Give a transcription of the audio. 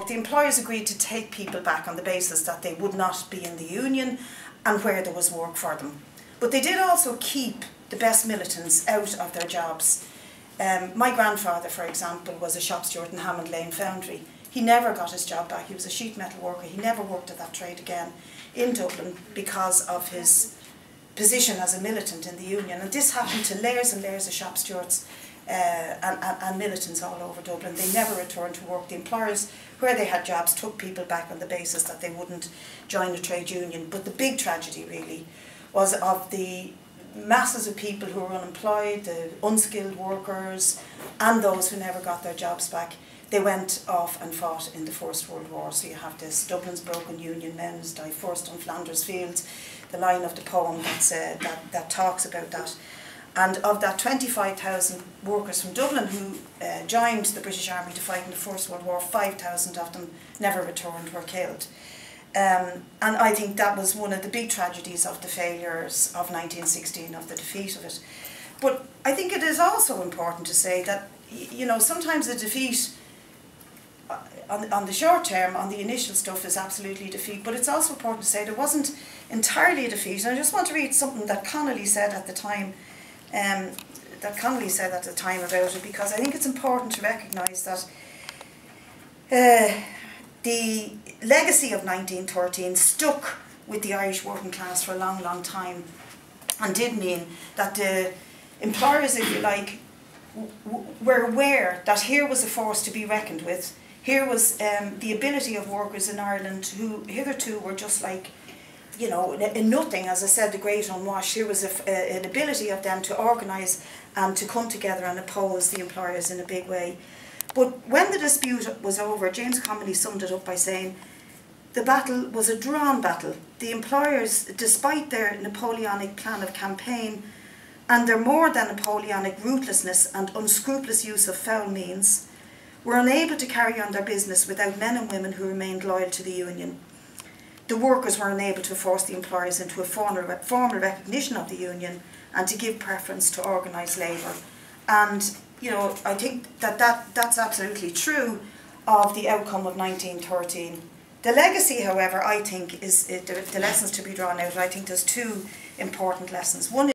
The employers agreed to take people back on the basis that they would not be in the union and where there was work for them. But they did also keep the best militants out of their jobs. My grandfather, for example, was a shop steward in Hammond Lane Foundry. He never got his job back. He was a sheet metal worker. He never worked at that trade again in Dublin because of his position as a militant in the union. And this happened to layers and layers of shop stewards and militants all over Dublin. They never returned to work. The employers, where they had jobs, took people back on the basis that they wouldn't join a trade union. But the big tragedy really was of the masses of people who were unemployed, the unskilled workers and those who never got their jobs back. They went off and fought in the First World War. So you have this, Dublin's broken union, men's die first on Flanders Fields, the line of the poem that talks about that. And of that 25,000 workers from Dublin who joined the British Army to fight in the First World War, 5,000 of them never returned, were killed. And I think that was one of the big tragedies of the failures of 1916, of the defeat of it. But I think it is also important to say that, you know, sometimes the defeat on the short term, on the initial stuff, is absolutely defeat, but it's also important to say there wasn't entirely a defeat. And I just want to read something that Connolly said at the time, about it, because I think it's important to recognise that the legacy of 1913 stuck with the Irish working class for a long, long time, and did mean that the employers, if you like, were aware that here was a force to be reckoned with. Here was the ability of workers in Ireland who hitherto were just like, you know, nothing, as I said, the great unwashed. Here was an ability of them to organise and to come together and oppose the employers in a big way. But when the dispute was over, James Connolly summed it up by saying, the battle was a drawn battle. The employers, despite their Napoleonic plan of campaign and their more than Napoleonic ruthlessness and unscrupulous use of foul means, were unable to carry on their business without men and women who remained loyal to the union. The workers were unable to force the employers into a formal recognition of the union and to give preference to organised labour. And, you know, I think that's absolutely true of the outcome of 1913. The legacy, however, I think, is the lessons to be drawn out. I think there's two important lessons. One